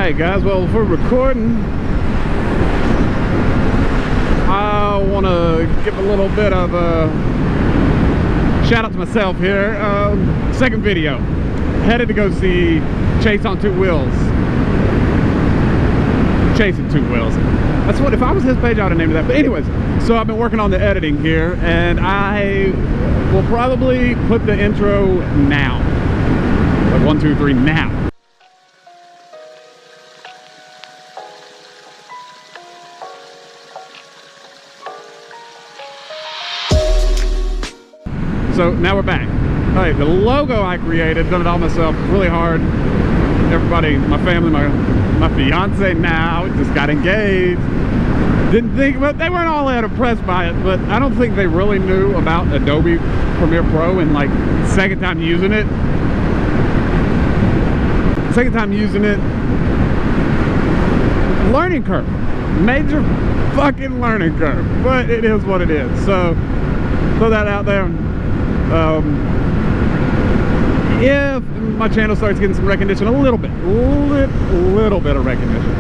Alright guys, well, if we're recording, I want to give a little bit of a shout out to myself here. Second video, headed to go see Chase on Two Wheels. Chasing Two Wheels. That's what, if I was his page, I would have named it that. But anyways, so I've been working on the editing here, and I will probably put the intro now. Like 1, 2, 3 now. So now we're back. All right, the logo I created, done it all myself, really hard. Everybody, my family, my fiance now just got engaged. Didn't think, but they weren't all that impressed by it. But I don't think they really knew about Adobe Premiere Pro and like second time using it. Second time using it. Learning curve, major fucking learning curve. But it is what it is. So throw that out there. If my channel starts getting some recognition, a little bit of recognition,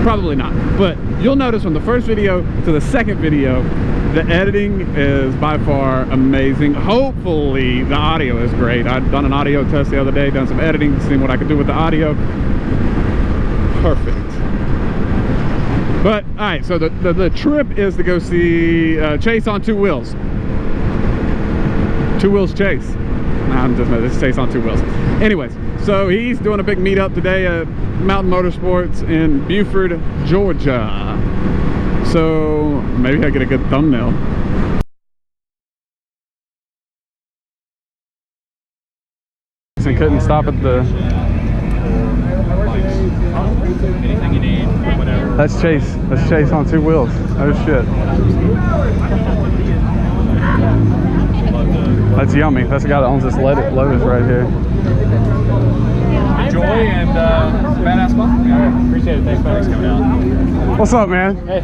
probably not, but you'll notice from the first video to the second video, the editing is by far amazing. Hopefully the audio is great. I've done an audio test the other day, done some editing, seeing what I could do with the audio. Perfect. But all right, so the trip is to go see Chase on Two Wheels. Two Wheels Chase. Nah, I'm just, this is Chase on Two Wheels. Anyways, so he's doing a big meetup today at Mountain Motorsports in Buford, Georgia. So maybe I'll get a good thumbnail. I couldn't stop at the... Anything you need, whatever. That's Chase. That's Chase on Two Wheels. Oh shit. That's Yummy. That's the guy that owns this Lotus right here. Enjoy and badass fun. Yeah, appreciate it. Thanks for coming out. What's up, man? Hey.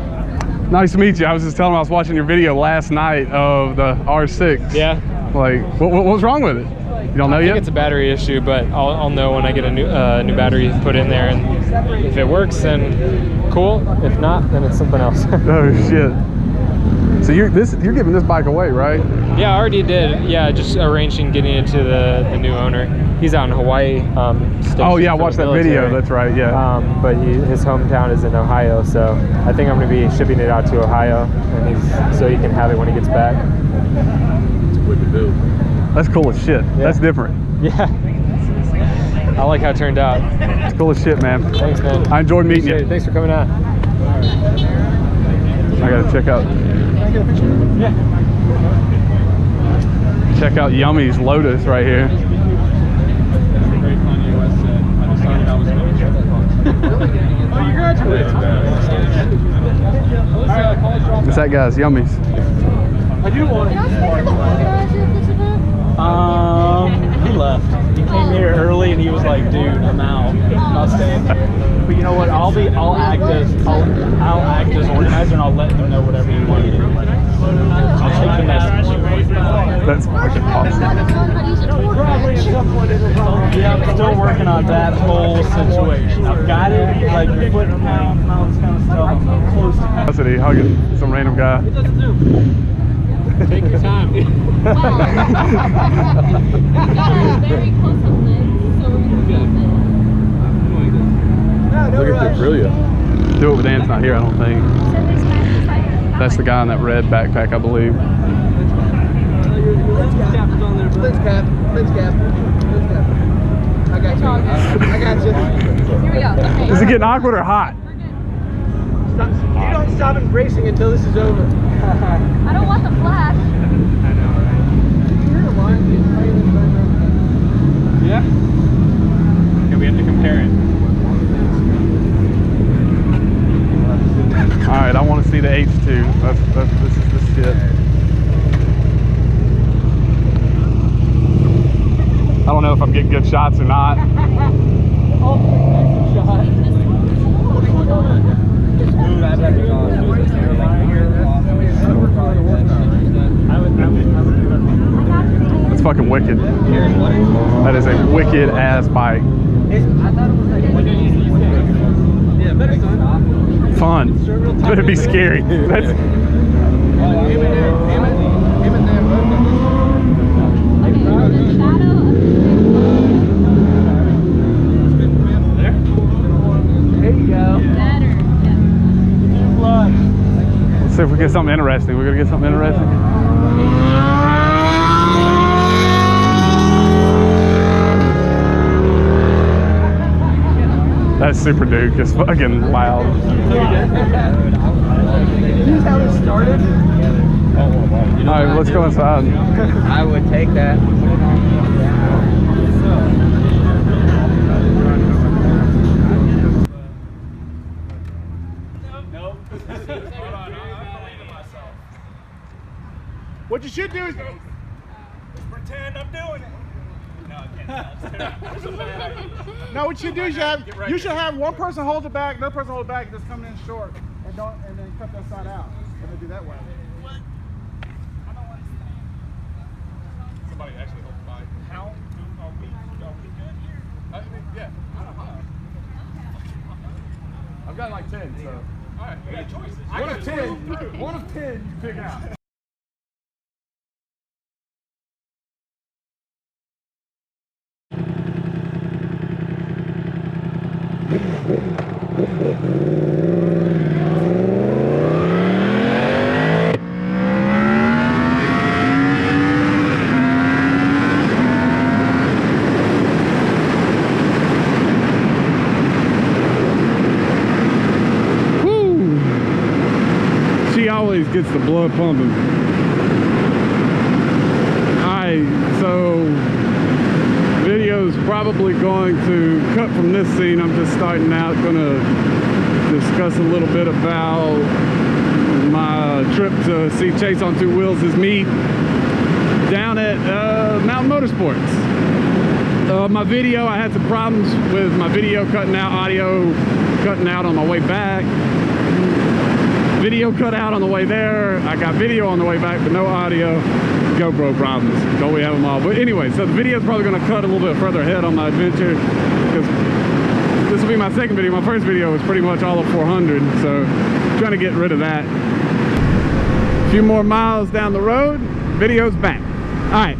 Nice to meet you. I was just telling him I was watching your video last night of the R6. Yeah. Like, what was wrong with it? You don't know yet? I think it's a battery issue, but I'll know when I get a new battery put in there, and if it works, then cool. If not, then it's something else. Oh shit. So you're giving this bike away, right? Yeah, I already did. Yeah, just arranging getting it to the new owner. He's out in Hawaii. Oh yeah, I watched that video. That's right. Yeah. But his hometown is in Ohio, so I think I'm going to be shipping it out to Ohio, and so he can have it when he gets back. It's a wicked build. That's cool as shit. Yeah. That's different. Yeah. I like how it turned out. It's cool as shit, man. Thanks, man. I enjoyed meeting you. Thanks for coming out. I gotta check out. Yeah. Check out Yummy's Lotus right here. It's that guy's Yummy's. I do want to. He left. He came here early and he was like, "Dude, I'm out. I'm not staying." But you know what? I'll act as organizer, and I'll let him know whatever you want to do. I'll take the message. That's fucking awesome. Yeah, I'm still working on that whole situation. I've got it, like your foot and mouth kind of stuff. I'm close to it. Custody, hugging some random guy. Take your time. Very close to lids, so we're gonna Look at the Brillia. Do it with Ant's not here, I don't think. That's the guy in that red backpack, I believe. Lid's cap. I got you. Here we go. Okay. Is it getting awkward or hot? You don't stop embracing until this is over. I don't want the flash. Yeah? Okay, we have to compare it. Alright, I want to see the H2. This is the shit. I don't know if I'm getting good shots or not. That's fucking wicked. That is a wicked ass bike. Yeah, better son. Fun. Better be scary. That's There you go. Let's see if we get something interesting. We're gonna get something interesting. That's super dude, just fucking loud. Here's how it started. Alright, let's go inside. I would take that. What you should do is pretend I'm doing it. No, I can't. No, what you should do is you should have one person hold it back, another person hold it back, and just come in short, and then cut that side out, and then do that way. Somebody actually hold the bike. How are we good here? Yeah, I don't know. I've got like 10, so. All right, we got choices. One of 10. One of 10 you pick out. She always gets the blood pumping. Alright, so video's probably going to cut from this scene. I'm just starting out, gonna discuss a little bit about my trip to see Chase on Two Wheels' meet down at Mountain Motorsports. My video, I had some problems with my video cutting out, audio cutting out on my way back. Video cut out on the way there. I got video on the way back, but no audio. GoPro problems. Don't we have them all? But anyway, so the video is probably going to cut a little bit further ahead on my adventure because this will be my second video. My first video was pretty much all of 400, so I'm trying to get rid of that. A few more miles down the road, video's back. All right.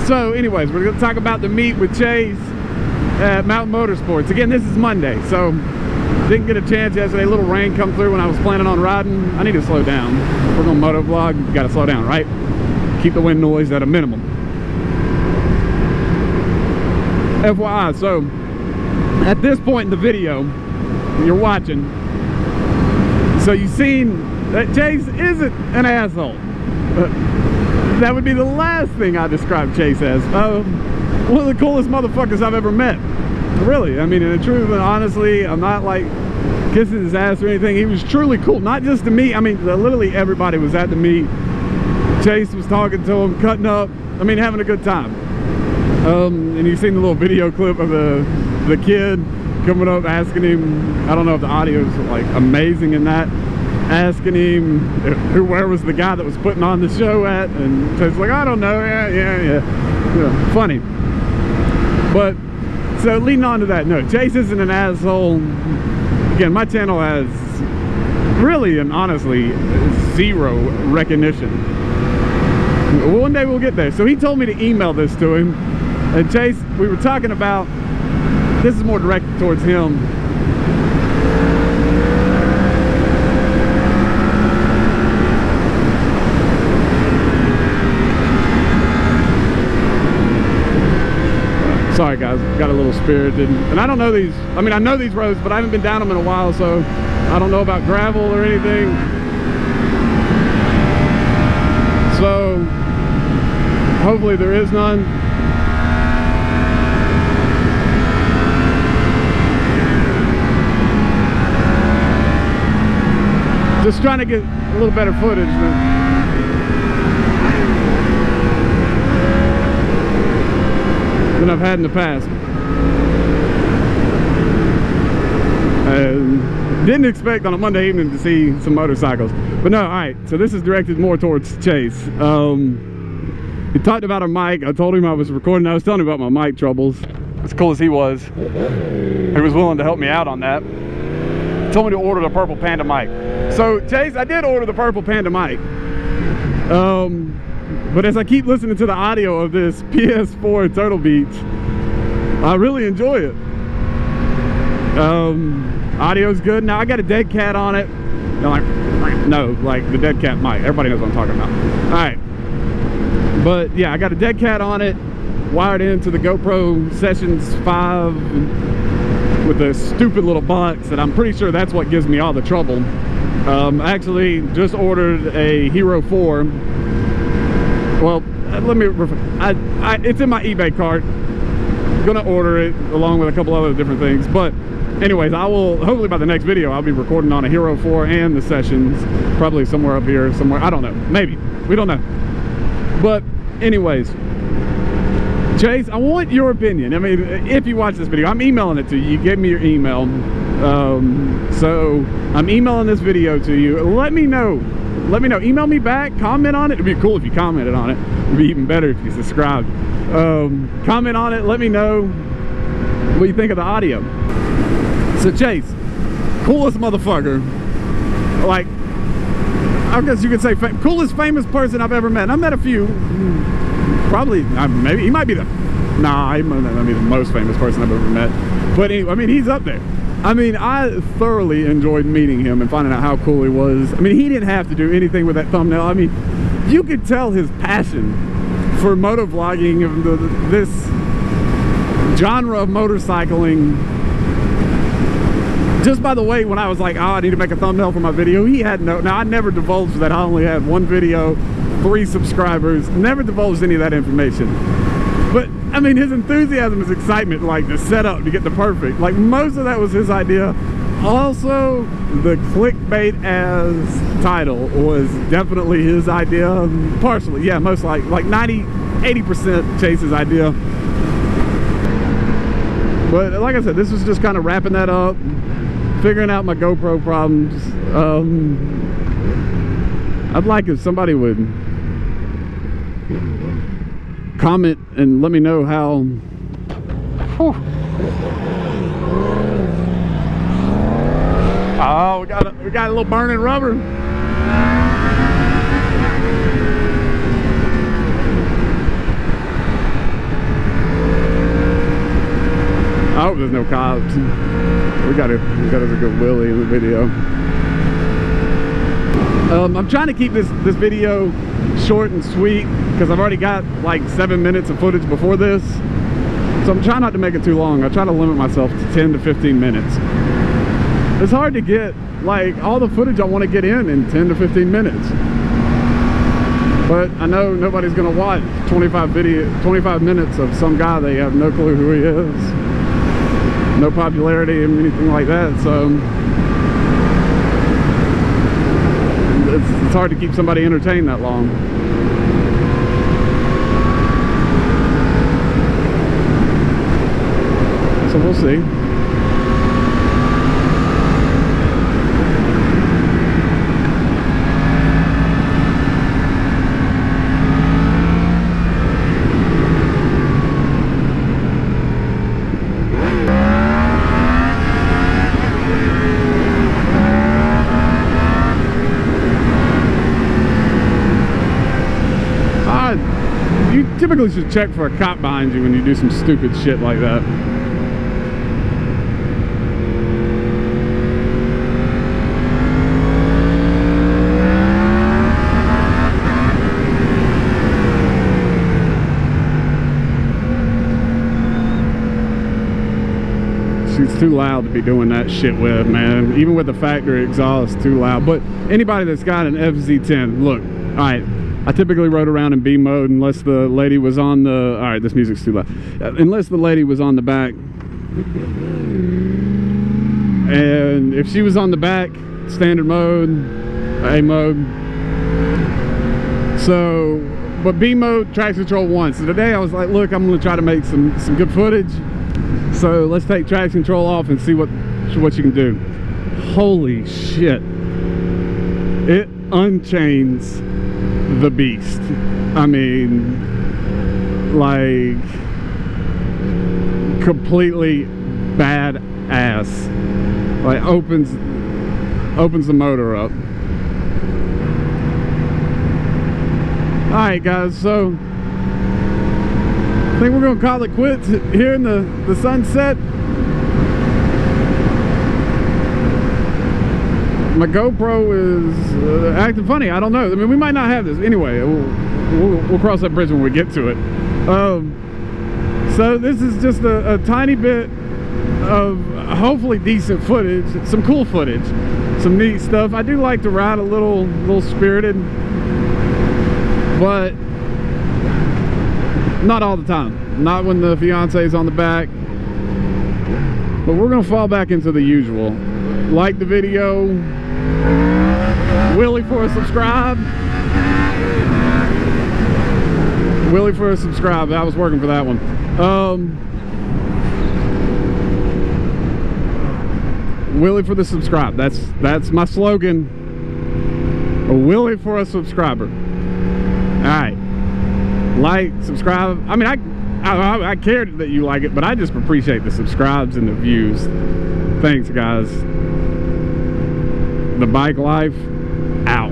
So anyways, we're going to talk about the meet with Chase at Mountain Motorsports. Again, this is Monday, so didn't get a chance yesterday. A little rain come through when I was planning on riding. I need to slow down. We're going to moto vlog. You got to slow down, right? Keep the wind noise at a minimum. FYI, so at this point in the video you're watching, so you've seen that Chase isn't an asshole. That would be the last thing I describe Chase as. One of the coolest motherfuckers I've ever met. Really, I mean, in the truth and honestly, I'm not like kissing his ass or anything. He was truly cool, not just to me. I mean, literally everybody was at the meet. Chase was talking to him, cutting up, I mean, having a good time. And you've seen the little video clip of the kid coming up asking him, I don't know if the audio is like amazing in that, asking him where was the guy that was putting on the show at, and Chase's like, I don't know, yeah. Funny. But so leading on to that, no, Chase isn't an asshole. Again, my channel has really and honestly zero recognition. One day we'll get there. So he told me to email this to him, and Chase, we were talking about, this is more directed towards him. Sorry guys, got a little spirited. And I don't know these, I mean I know these roads, but I haven't been down them in a while, so I don't know about gravel or anything. So hopefully there is none. Just trying to get a little better footage than I've had in the past. Didn't expect on a Monday evening to see some motorcycles, but no. All right, so this is directed more towards Chase. He talked about a mic. I told him I was recording. I was telling him about my mic troubles. As cool as he was willing to help me out on that. told me to order the purple Panda mic. So Chase, I did order the purple Panda mic. But as I keep listening to the audio of this PS4 Turtle Beach, I really enjoy it. Audio's good. Now I got a dead cat on it. Like the dead cat mic. Everybody knows what I'm talking about. All right. But yeah, I got a dead cat on it, wired into the GoPro Sessions 5 with a stupid little box, and I'm pretty sure that's what gives me all the trouble. Actually just ordered a Hero 4. Well, let me it's in my eBay cart. I'm gonna order it along with a couple other different things, but anyways, I will hopefully by the next video I'll be recording on a Hero 4 and the Sessions, probably somewhere up here somewhere. I don't know, maybe, we don't know. But anyways, Chase, I want your opinion. I mean, if you watch this video, I'm emailing it to you. You gave me your email, so I'm emailing this video to you. Let me know. Email me back, comment on it. It'd be cool if you commented on it. It'd be even better if you subscribed. Comment on it, let me know what you think of the audio. So Chase, coolest motherfucker, like, I guess you could say coolest famous person I've ever met. I've met a few, probably, maybe he might be the, nah, he might not be the most famous person I've ever met, but anyway, I mean, he's up there. I mean, I thoroughly enjoyed meeting him and finding out how cool he was. I mean, he didn't have to do anything with that thumbnail. I mean, you could tell his passion for motovlogging and this genre of motorcycling just by the way. When I was like, oh, I need to make a thumbnail for my video, he had no, now I never divulged that I only had one video, 3 subscribers, never divulged any of that information. But I mean, his enthusiasm, his excitement, like the setup to get the perfect, like most of that was his idea. Also, the clickbait as title was definitely his idea, partially, yeah, most like 80% Chase's idea. But like I said, this was just kind of wrapping that up, figuring out my GoPro problems. I'd like if somebody would comment and let me know how. Whew. Oh, we got a little burning rubber. I hope there's no cops. We got us a good wheelie in the video. I'm trying to keep this video short and sweet because I've already got like 7 minutes of footage before this, so I'm trying not to make it too long. I try to limit myself to 10 to 15 minutes. It's hard to get like all the footage I want to get in 10 to 15 minutes, but I know nobody's gonna watch 25 minutes of some guy they have no clue who he is, no popularity and anything like that, so it's hard to keep somebody entertained that long. So we'll see. You typically should check for a cop behind you when you do some stupid shit like that. She's too loud to be doing that shit with, man. Even with the factory exhaust, too loud. But anybody that's got an FZ10, look, all right, I typically rode around in B mode unless the lady was on the, all right, this music's too loud. Unless the lady was on the back. And if she was on the back, standard mode, A mode. So, but B mode, traction control 1. So today I was like, look, I'm gonna try to make some good footage. So let's take traction control off and see what you can do. Holy shit. It unchains the beast. I mean, like, completely badass. Like, opens opens the motor up. Alright guys, so I think we're gonna call it quits here in the sunset. My GoPro is acting funny. I don't know. I mean, we might not have this anyway. We'll cross that bridge when we get to it. So this is just a tiny bit of hopefully decent footage, some cool footage, some neat stuff. I do like to ride a little spirited, but not all the time. Not when the fiance is on the back. But we're gonna fall back into the usual. Like the video, Willie for a subscribe. Willie for a subscribe. I was working for that one. Willie for the subscribe. That's my slogan. A Willie for a subscriber. Alright. Like, subscribe. I mean, I care that you like it, but I just appreciate the subscribes and the views. Thanks, guys. The Bike Life out.